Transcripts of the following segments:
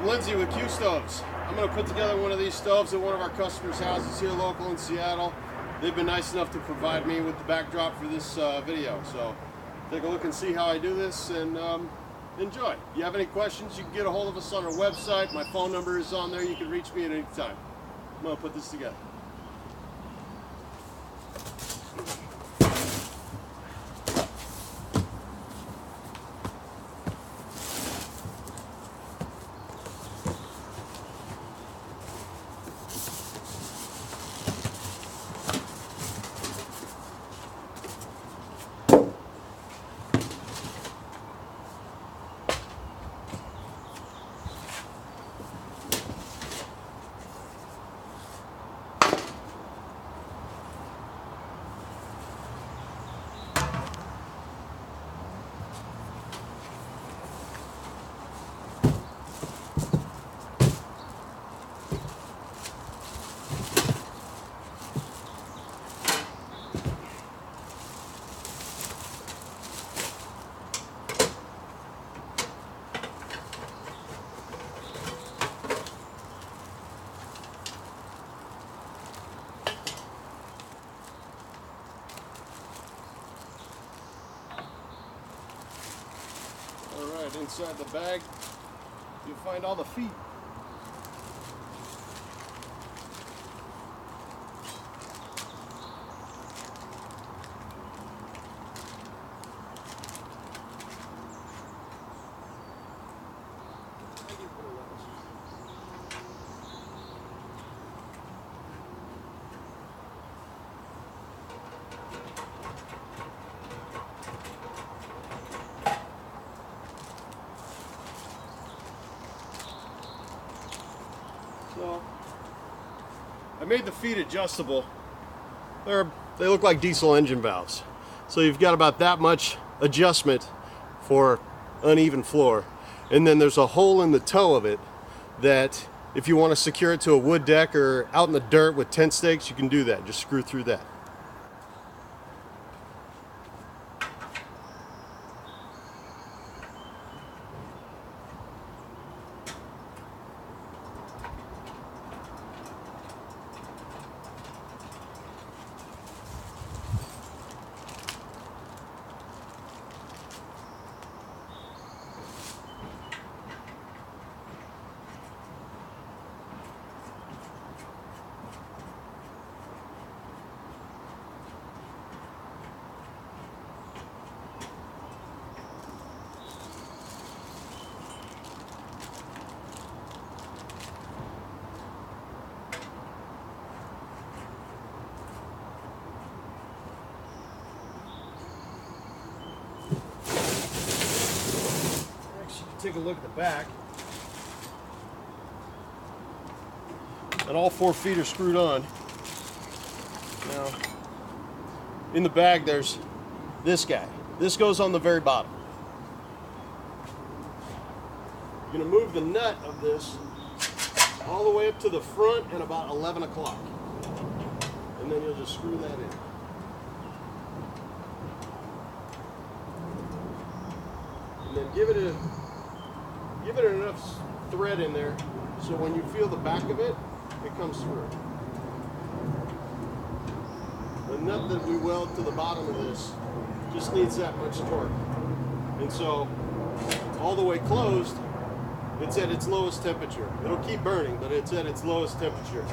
I'm Lindsay with Qstoves. I'm going to put together one of these stoves at one of our customers' houses here local in Seattle. They've been nice enough to provide me with the backdrop for this video. So take a look and see how I do this and enjoy. If you have any questions, you can get a hold of us on our website. My phone number is on there. You can reach me at any time. I'm going to put this together. Alright, inside the bag, you'll find all the feet. So, I made the feet adjustable. They look like diesel engine valves. So you've got about that much adjustment for uneven floor. And then there's a hole in the toe of it that if you want to secure it to a wood deck or out in the dirt with tent stakes, you can do that. Just screw through that. Take a look at the back, and all 4 feet are screwed on. Now, in the bag there's this guy. This goes on the very bottom. You're going to move the nut of this all the way up to the front at about 11 o'clock. And then you'll just screw that in. And then give it enough thread in there so when you feel the back of it, it comes through. The nut that we weld to the bottom of this just needs that much torque. And so, all the way closed, it's at its lowest temperature. It'll keep burning, but it's at its lowest temperature.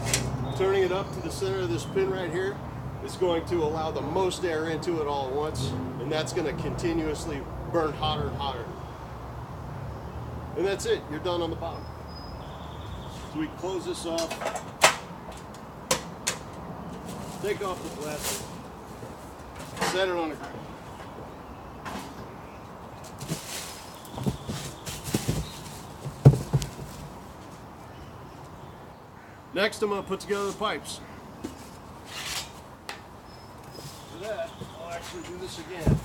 Turning it up to the center of this pin right here is going to allow the most air into it all at once, and that's going to continuously burn hotter and hotter. And that's it, you're done on the bottom. So we close this off, take off the plastic, set it on the ground. Next, I'm going to put together the pipes. For that, I'll actually do this again.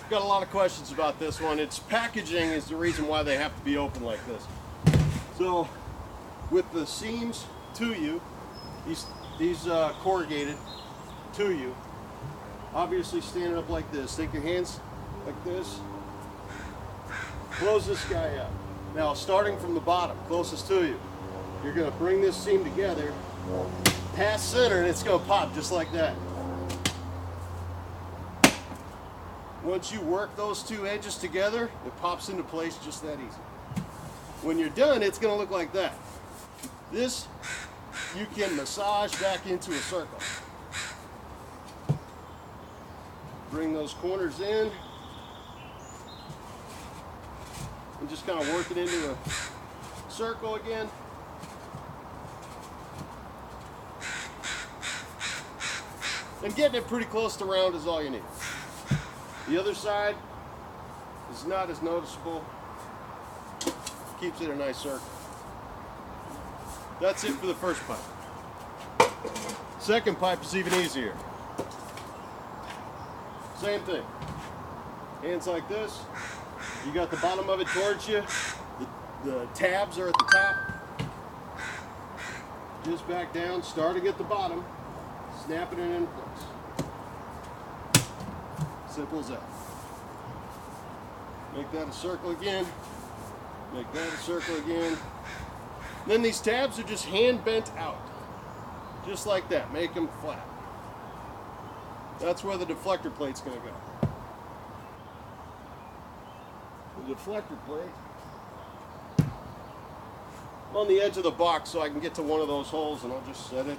Got a lot of questions about this one. Its packaging is the reason why they have to be open like this. So with the seams to you, these corrugated to you, obviously stand up like this. Take your hands like this, close this guy up. Now, starting from the bottom, closest to you, you're going to bring this seam together, past center, and it's going to pop just like that. Once you work those two edges together, it pops into place just that easy. When you're done, it's going to look like that. This, you can massage back into a circle. Bring those corners in, and just kind of work it into a circle again. And getting it pretty close to round is all you need. The other side is not as noticeable. Keeps it a nice circle. That's it for the first pipe. Second pipe is even easier. Same thing. Hands like this. You got the bottom of it towards you. The tabs are at the top. Just back down, starting at the bottom, snapping it in place. Simple as that. Make that a circle again. Make that a circle again. Then these tabs are just hand bent out. Just like that. Make them flat. That's where the deflector plate's going to go. The deflector plate on the edge of the box so I can get to one of those holes, and I'll just set it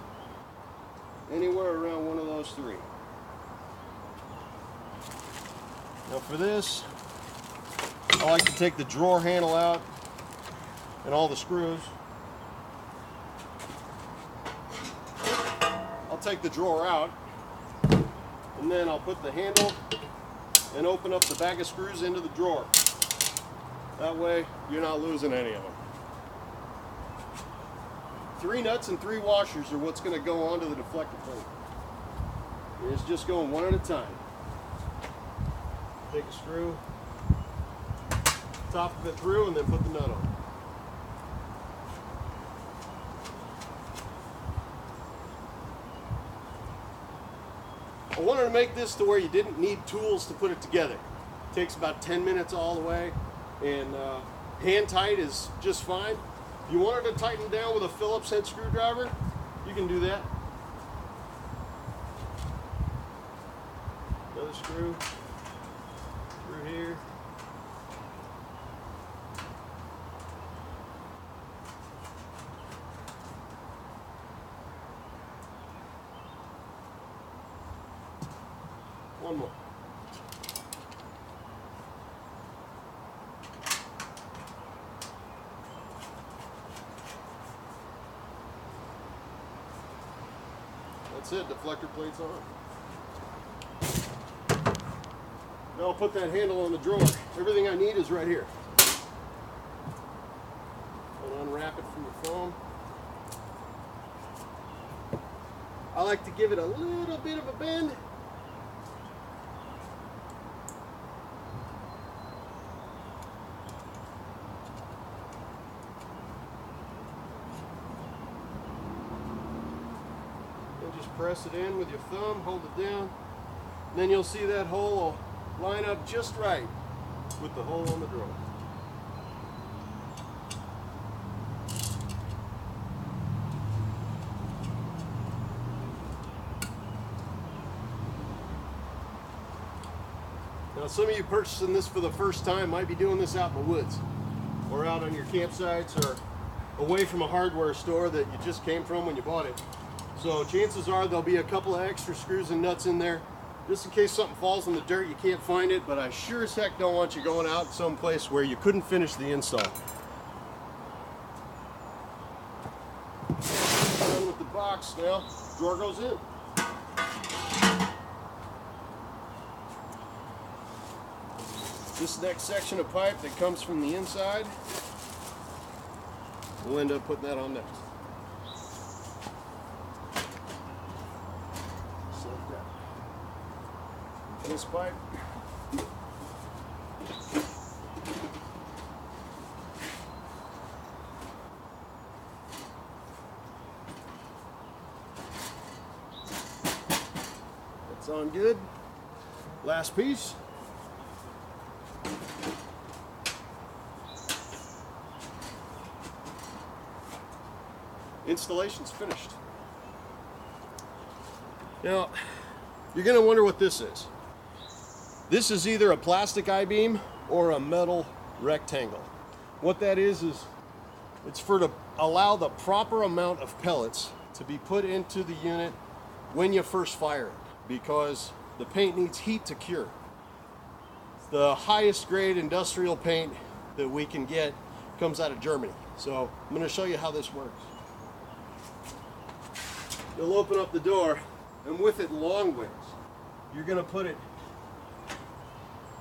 anywhere around one of those three. Now for this, I like to take the drawer handle out and all the screws. I'll take the drawer out, and then I'll put the handle and open up the bag of screws into the drawer. That way you're not losing any of them. 3 nuts and 3 washers are what's going to go onto the deflector plate. And it's just going one at a time. Take a screw, top of it through, and then put the nut on. I wanted to make this to where you didn't need tools to put it together. It takes about 10 minutes all the way, and hand tight is just fine. If you wanted to tighten down with a Phillips head screwdriver, you can do that. Another screw through here. One more. That's it, deflector plate's on. Now I'll put that handle on the drawer. Everything I need is right here. I'll unwrap it from the foam. I like to give it a little bit of a bend. Press it in with your thumb, hold it down, and then you'll see that hole will line up just right with the hole on the drawer. Now some of you purchasing this for the first time might be doing this out in the woods or out on your campsites or away from a hardware store that you just came from when you bought it. So chances are there'll be a couple of extra screws and nuts in there, just in case something falls in the dirt, you can't find it, but I sure as heck don't want you going out someplace where you couldn't finish the install. Done with the box now, drawer goes in. This next section of pipe that comes from the inside, we'll end up putting that on next. This pipe. That's on good. Last piece. installation's finished. Now, you're gonna wonder what this is. This is either a plastic I-beam or a metal rectangle. What that is it's to allow the proper amount of pellets to be put into the unit when you first fire it, because the paint needs heat to cure. The highest grade industrial paint that we can get comes out of Germany. So I'm going to show you how this works. You'll open up the door, and with it long ways, you're going to put it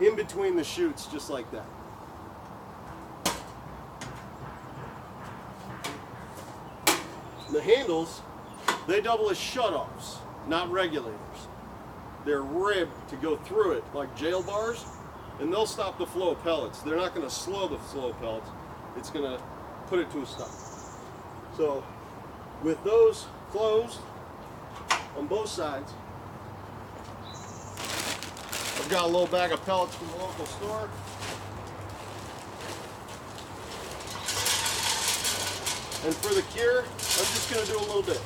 in between the chutes just like that. The handles, they double as shutoffs, not regulators. They're ribbed to go through it like jail bars, and they'll stop the flow of pellets. They're not going to slow the flow of pellets. It's going to put it to a stop. So with those closed on both sides, I've got a little bag of pellets from the local store. And for the cure, I'm just going to do a little bit.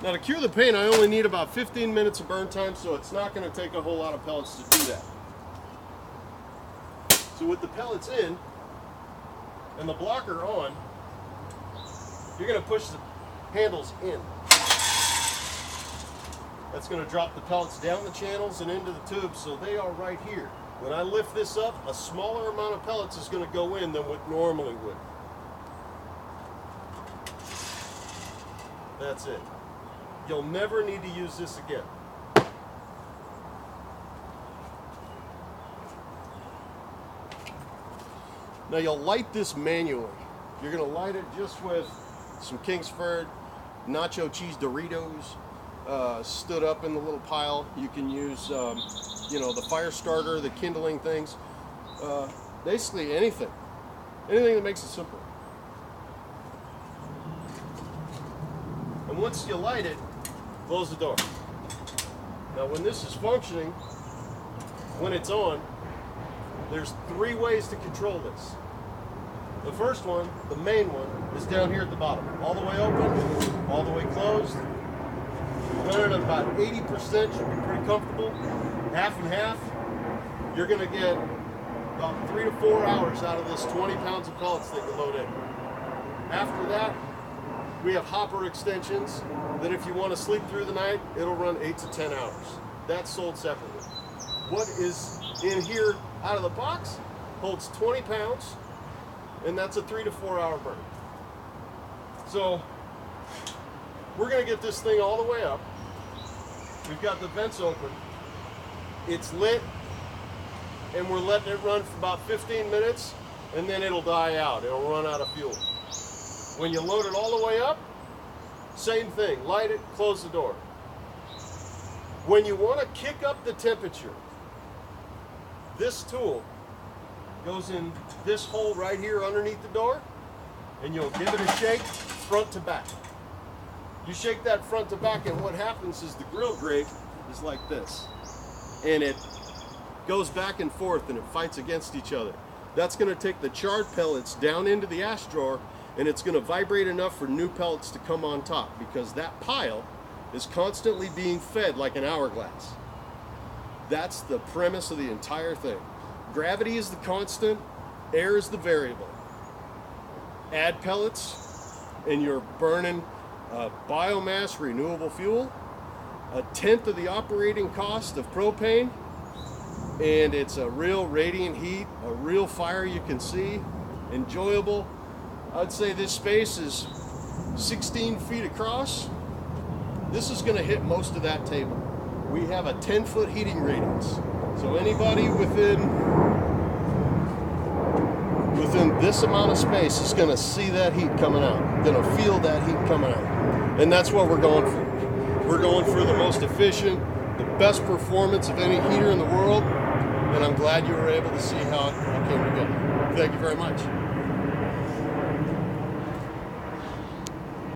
Now to cure the paint, I only need about 15 minutes of burn time, so it's not going to take a whole lot of pellets to do that. So with the pellets in and the blocker on, you're going to push the handles in. That's going to drop the pellets down the channels and into the tubes, so they are right here. When I lift this up, a smaller amount of pellets is going to go in than what normally would. That's it. You'll never need to use this again. Now you'll light this manually. You're going to light it just with some Kingsford nacho cheese Doritos stood up in the little pile. You can use, the fire starter, the kindling things, basically anything that makes it simple. And once you light it, close the door. Now when this is functioning, when it's on, there's 3 ways to control this. The first one, the main one, is down here at the bottom. All the way open, all the way closed. Running at about 80% should be pretty comfortable. Half and half, you're going to get about 3 to 4 hours out of this 20 pounds of pellets that you load in. After that, we have hopper extensions that if you want to sleep through the night, it'll run 8 to 10 hours. That's sold separately. What is in here out of the box holds 20 pounds, and that's a 3 to 4 hour burn. So we're going to get this thing all the way up. We've got the vents open. It's lit, and we're letting it run for about 15 minutes, and then it'll die out. It'll run out of fuel. When you load it all the way up, same thing. Light it, close the door. When you want to kick up the temperature, this tool goes in this hole right here underneath the door, and you'll give it a shake front to back. You shake that front to back, and what happens is the grill grate is like this, and it goes back and forth and it fights against each other. That's going to take the charred pellets down into the ash drawer, and it's going to vibrate enough for new pellets to come on top, because that pile is constantly being fed like an hourglass. That's the premise of the entire thing. Gravity is the constant, air is the variable. Add pellets, and you're burning biomass renewable fuel, 1/10 of the operating cost of propane, and it's a real radiant heat, a real fire you can see, enjoyable. I'd say this space is 16 feet across. This is going to hit most of that table. We have a 10-foot heating radius, so anybody within this amount of space is going to see that heat coming out, going to feel that heat coming out. And that's what we're going for. We're going for the most efficient, the best performance of any heater in the world, and I'm glad you were able to see how it came together. Thank you very much.